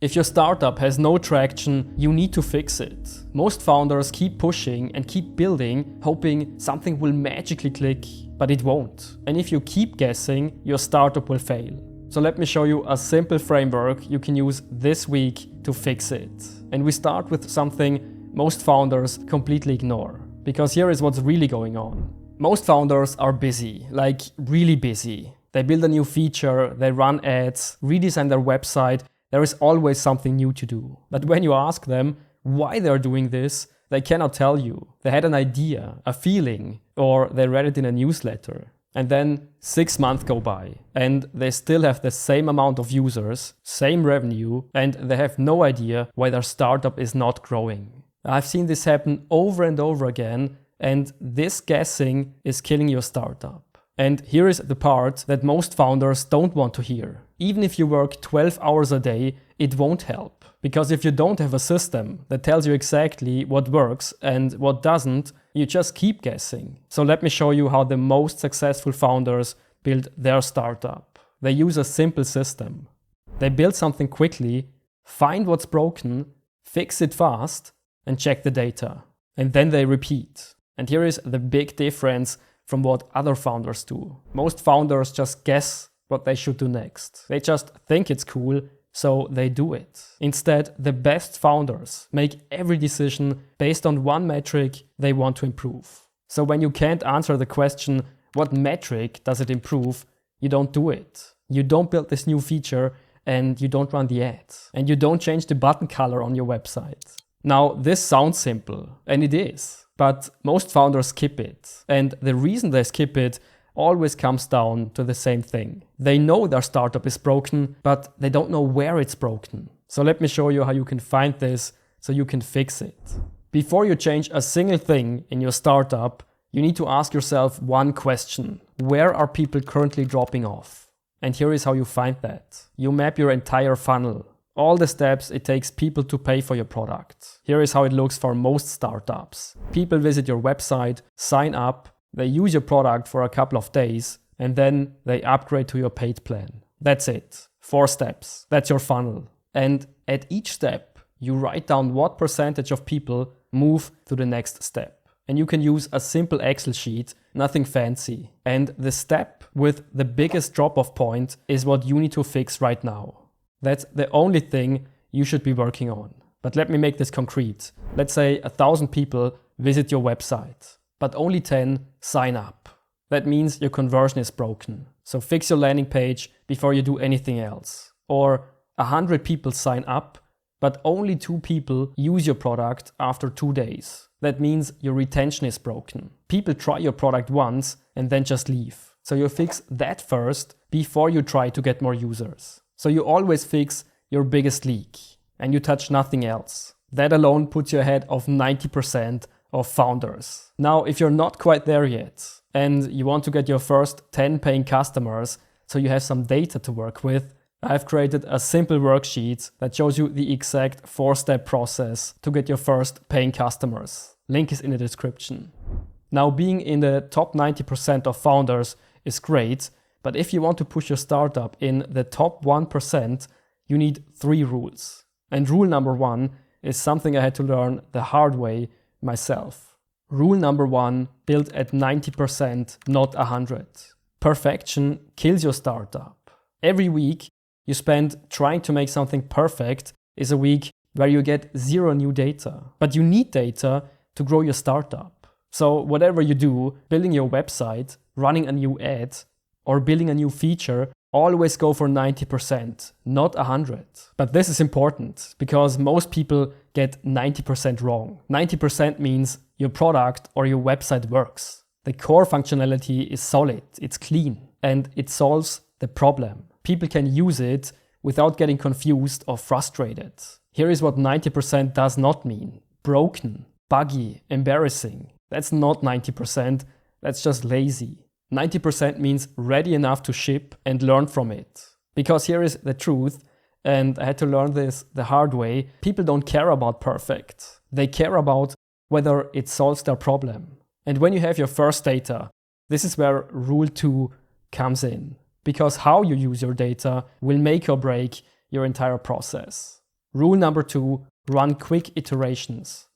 If your startup has no traction, you need to fix it. Most founders keep pushing and keep building, hoping something will magically click, but it won't. And if you keep guessing, your startup will fail. So let me show you a simple framework you can use this week to fix it. And we start with something most founders completely ignore, because here is what's really going on. Most founders are busy, like really busy. They build a new feature, they run ads, redesign their website. There is always something new to do. But when you ask them why they're doing this, they cannot tell you. They had an idea, a feeling, or they read it in a newsletter. And then 6 months go by and they still have the same amount of users, same revenue, and they have no idea why their startup is not growing. I've seen this happen over and over again, and this guessing is killing your startup. And here is the part that most founders don't want to hear. Even if you work 12 hours a day, it won't help. Because if you don't have a system that tells you exactly what works and what doesn't, you just keep guessing. So let me show you how the most successful founders build their startup. They use a simple system. They build something quickly, find what's broken, fix it fast, and check the data. And then they repeat. And here is the big difference from what other founders do. Most founders just guess what they should do next. They just think it's cool, so they do it. Instead, the best founders make every decision based on one metric they want to improve. So when you can't answer the question, what metric does it improve, you don't do it. You don't build this new feature and you don't run the ads. And you don't change the button color on your website. Now, this sounds simple, and it is. But most founders skip it. And the reason they skip it always comes down to the same thing. They know their startup is broken, but they don't know where it's broken. So let me show you how you can find this so you can fix it. Before you change a single thing in your startup, you need to ask yourself one question. Where are people currently dropping off? And here is how you find that. You map your entire funnel. All the steps it takes people to pay for your product. Here is how it looks for most startups. People visit your website, sign up, they use your product for a couple of days, and then they upgrade to your paid plan. That's it. 4 steps. That's your funnel. And at each step, you write down what percentage of people move to the next step. And you can use a simple Excel sheet, nothing fancy. And the step with the biggest drop-off point is what you need to fix right now. That's the only thing you should be working on. But let me make this concrete. Let's say 1,000 people visit your website, but only 10 sign up. That means your conversion is broken. So fix your landing page before you do anything else. Or 100 people sign up, but only 2 people use your product after 2 days. That means your retention is broken. People try your product once and then just leave. So you fix that first before you try to get more users. So you always fix your biggest leak and you touch nothing else. That alone puts you ahead of 90% of founders. Now, if you're not quite there yet and you want to get your first 10 paying customers so you have some data to work with, I've created a simple worksheet that shows you the exact 4-step process to get your first paying customers. Link is in the description. Now, being in the top 90% of founders is great, but if you want to push your startup in the top 1%, you need 3 rules. And rule number 1 is something I had to learn the hard way myself. Rule number 1, build at 90%, not 100. Perfection kills your startup. Every week you spend trying to make something perfect is a week where you get 0 new data. But you need data to grow your startup. So whatever you do, building your website, running a new ad, or building a new feature, always go for 90%, not 100. But this is important because most people get 90% wrong. 90% means your product or your website works. The core functionality is solid, it's clean, and it solves the problem. People can use it without getting confused or frustrated. Here is what 90% does not mean. Broken, buggy, embarrassing. That's not 90%, that's just lazy. 90% means ready enough to ship and learn from it. Because here is the truth, and I had to learn this the hard way, people don't care about perfect. They care about whether it solves their problem. And when you have your first data, this is where rule 2 comes in. Because how you use your data will make or break your entire process. Rule number 2, run quick iterations.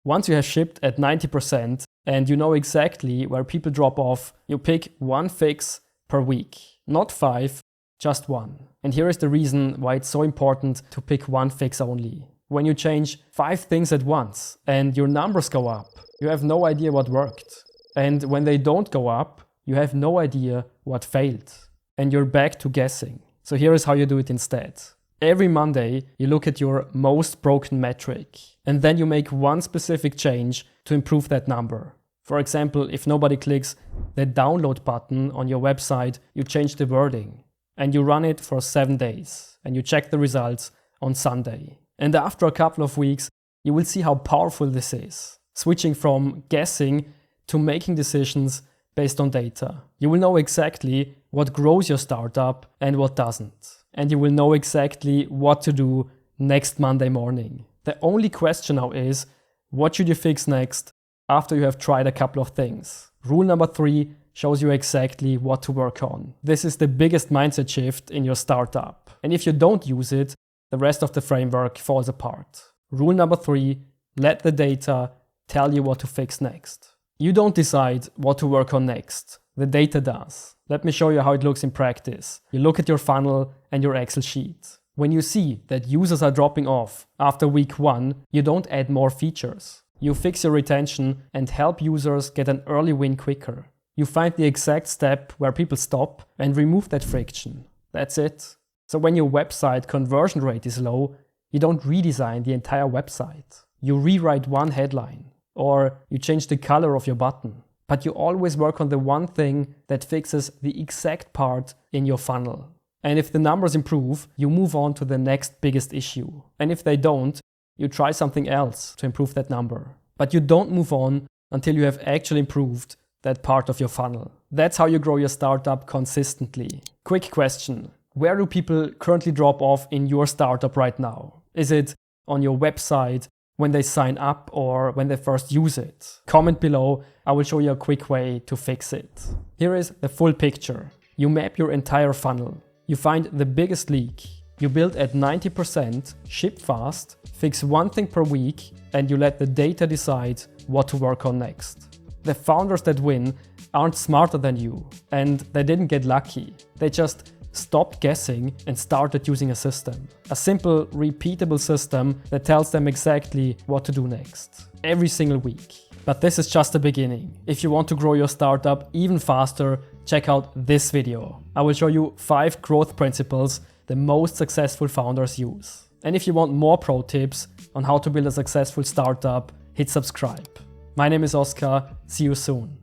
Once you have shipped at 90% and you know exactly where people drop off, you pick one fix per week. Not 5, just 1. And here is the reason why it's so important to pick one fix only. When you change 5 things at once and your numbers go up, you have no idea what worked. And when they don't go up, you have no idea what failed. And you're back to guessing. So here is how you do it instead. Every Monday, you look at your most broken metric, and then you make one specific change to improve that number. For example, if nobody clicks the download button on your website, you change the wording, and you run it for 7 days, and you check the results on Sunday. And after a couple of weeks, you will see how powerful this is, switching from guessing to making decisions based on data. You will know exactly what grows your startup and what doesn't. And you will know exactly what to do next Monday morning. The only question now is, what should you fix next after you have tried a couple of things? Rule number 3 shows you exactly what to work on. This is the biggest mindset shift in your startup. And if you don't use it, the rest of the framework falls apart. Rule number 3, let the data tell you what to fix next. You don't decide what to work on next. The data does. Let me show you how it looks in practice. You look at your funnel and your Excel sheet. When you see that users are dropping off after week 1, you don't add more features. You fix your retention and help users get an early win quicker. You find the exact step where people stop and remove that friction. That's it. So when your website conversion rate is low, you don't redesign the entire website. You rewrite one headline, or you change the color of your button. But you always work on the one thing that fixes the exact part in your funnel. And if the numbers improve, you move on to the next biggest issue. And if they don't, you try something else to improve that number. But you don't move on until you have actually improved that part of your funnel. That's how you grow your startup consistently. Quick question. Where do people currently drop off in your startup right now? Is it on your website, when they sign up, or when they first use it? Comment below, I will show you a quick way to fix it. Here is the full picture. You map your entire funnel. You find the biggest leak. You build at 90%, ship fast, fix one thing per week, and you let the data decide what to work on next. The founders that win aren't smarter than you, and they didn't get lucky. They just stopped guessing and started using a system. A simple, repeatable system that tells them exactly what to do next, every single week. But this is just the beginning. If you want to grow your startup even faster, check out this video. I will show you 5 growth principles the most successful founders use. And if you want more pro tips on how to build a successful startup, hit subscribe. My name is Oscar. See you soon.